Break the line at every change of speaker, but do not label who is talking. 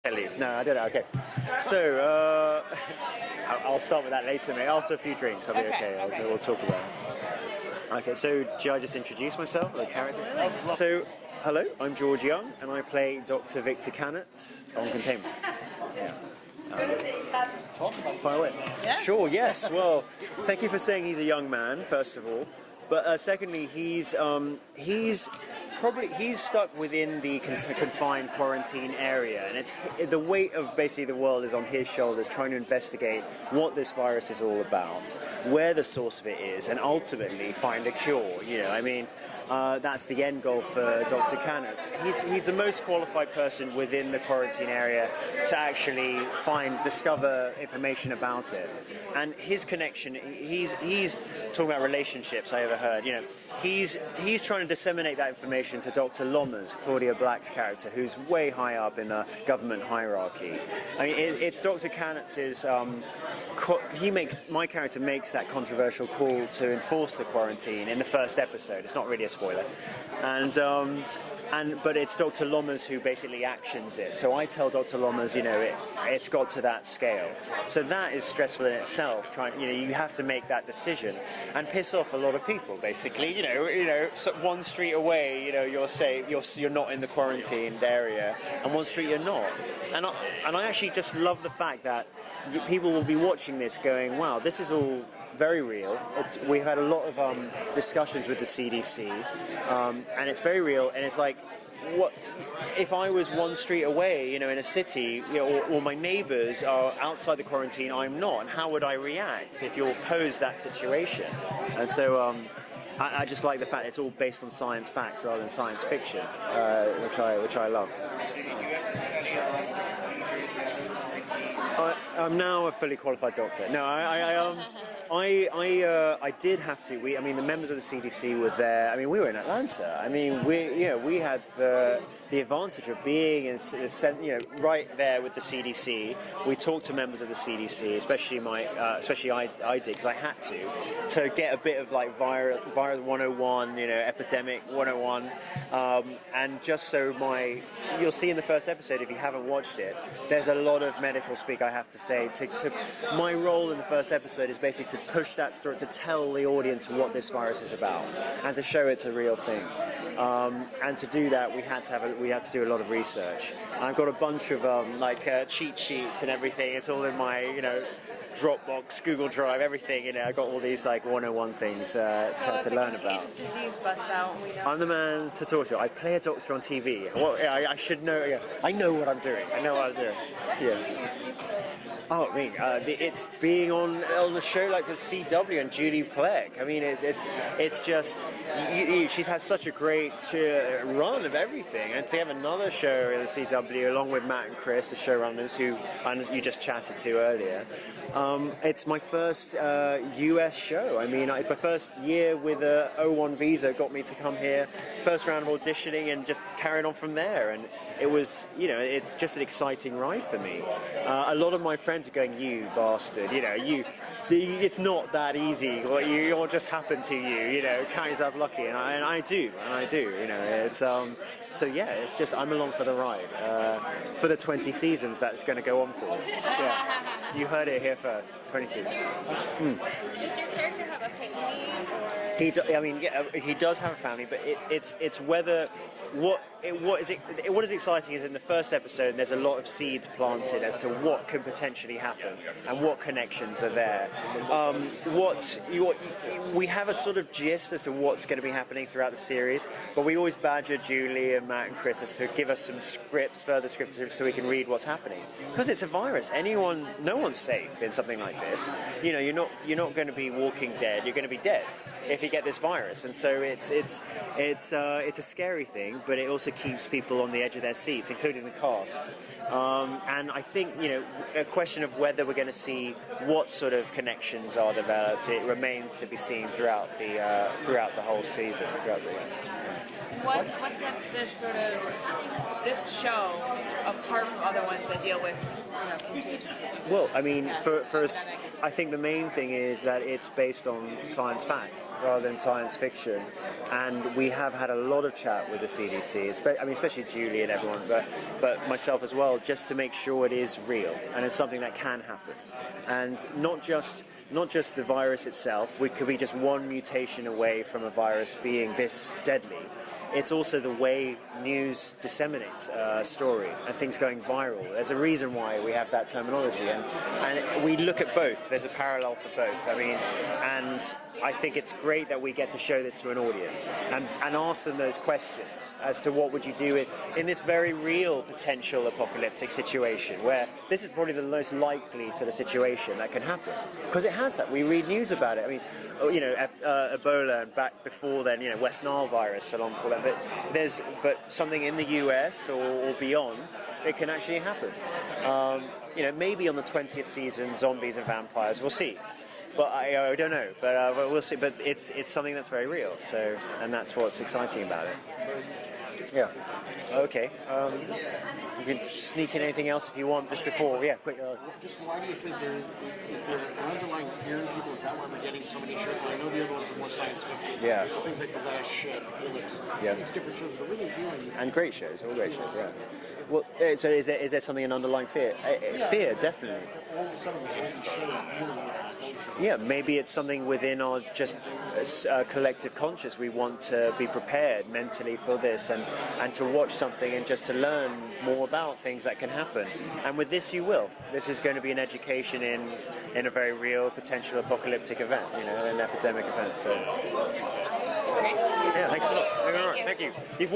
Kelly. No, I don't know. Okay. So, I'll start with that later, mate. After a few drinks, I'll be okay. We'll talk about it. Okay, so should I just introduce myself, the character? So, hello, I'm George Young, and I play Dr. Victor Cannerts on Containment. Yeah. Fire away.
Yeah?
Sure, yes. Well, thank you for saying he's a young man, first of all. But secondly, he's stuck within the confined quarantine area, and it's the weight of basically the world is on his shoulders, trying to investigate what this virus is all about, where the source of it is, and ultimately find a cure. You know, I mean, that's the end goal for Dr. Cannerts. He's the most qualified person within the quarantine area to actually discover information about it, and his connection. He's talking about relationships. I overheard. You know, he's trying to disseminate that information to Dr. Lommers, Claudia Black's character, who's way high up in the government hierarchy. I mean, it's Dr. Cannerts's. My character makes that controversial call to enforce the quarantine in the first episode. It's not really a spoiler, but it's Dr. Lommers who basically actions it. So I tell Dr. Lommers, you know, it's got to that scale. So that is stressful in itself. You have to make that decision and piss off a lot of people. Basically, you know, so one street away, you know, you're safe. You're not in the quarantined area, and one street you're not. And I actually just love the fact that people will be watching this, going, "Wow, this is all." Very real. We've had a lot of discussions with the CDC, and it's very real. And it's like, what if I was one street away, you know, in a city, you know, or my neighbours are outside the quarantine, I'm not, and how would I react if you're posed that situation? And so I just like the fact it's all based on science facts rather than science fiction, which I love. I'm now a fully qualified doctor. No, I did have to. The members of the CDC were there. I mean, we were in Atlanta. I mean, we had the advantage of being right there with the CDC. We talked to members of the CDC, especially I did, because I had to get a bit of like virus 101, you know, epidemic 101, and just so you'll see in the first episode, if you haven't watched it, there's a lot of medical speak. I have to say, my role in the first episode is basically to push that story, to tell the audience what this virus is about, and to show it's a real thing. And to do that, we had to do a lot of research. And I've got a bunch of cheat sheets and everything. It's all in my, you know, Dropbox, Google Drive, everything. You know, I got all these like 101 things to learn about.
Disease busts out,
I'm the man to talk to. I play a doctor on TV. I should know. Yeah, I know what I'm doing. Yeah. Oh, I mean, it's being on a show like the CW and Julie Plec. I mean, it's just she's had such a great run of everything, and to have another show in the CW along with Matt and Chris, the showrunners who you just chatted to earlier. It's my first US show. I mean, it's my first year with a O1 visa. Got me to come here. First round of auditioning and just carried on from there. And it was, you know, it's just an exciting ride for me. A lot of my friends are going, "You bastard," you know, it's not that easy. Or just happened to you, you know. Count yourself lucky, and I do, you know. It's so yeah, it's just I'm along for the ride for the 20 seasons that's going to go on for. Yeah, you heard it here first. 20 seasons.
Does your character have a family?
He does have a family, but it's whether. What is exciting is in the first episode there's a lot of seeds planted as to what can potentially happen and what connections are there. We have a sort of gist as to what's going to be happening throughout the series, but we always badger Julie and Matt and Chris as to give us some further scripts, so we can read what's happening. Because it's a virus. No one's safe in something like this. You know, you're not going to be Walking Dead. You're going to be dead if you get this virus, and so it's a scary thing, but it also keeps people on the edge of their seats, including the cast. And I think, you know, a question of whether we're going to see what sort of connections are developed, it remains to be seen throughout the whole season.
what sets this show apart from other ones that deal with contagious disease?
Well, I mean, for us, I think the main thing is that it's based on science fact rather than science fiction, and we have had a lot of chat with the CDC, especially Julie and everyone, but myself as well, just to make sure it is real and it's something that can happen, and not just the virus itself. We could be just one mutation away from a virus being this deadly. It's also the way news disseminates a story and things going viral. There's a reason why we have that terminology, and we look at both. There's a parallel for both. I mean, and I think it's great that we get to show this to an audience and ask them those questions as to what would you do in this very real potential apocalyptic situation, where this is probably the most likely sort of situation that can happen, because it has that. We read news about it. I mean, Ebola, and back before then, West Nile virus, so long before that. But something in the US or beyond, it can actually happen. Maybe on the 20th season, zombies and vampires. We'll see. But I don't know. But we'll see. But it's something that's very real. So, and that's what's exciting about it. Yeah. Okay. You can sneak in anything else if you want just before. Yeah, quick.
Just why do you think is there an underlying fear in people? Is that why we're getting so many shows? And I know the other ones are more science fiction.
Yeah.
Things like The Last Ship, Helix, these different shows are really dealing.
And great shows, all great shows. Yeah. Well, so is there something an underlying fear? Fear, definitely.
All of a sudden, there's all these shows dealing with this.
Yeah, maybe it's something within our just collective conscious. We want to be prepared mentally for this and to watch something and just to learn more about things that can happen. And with this, you will. This is going to be an education in a very real potential apocalyptic event, an epidemic event. So, yeah, thanks a lot. Thank you. You've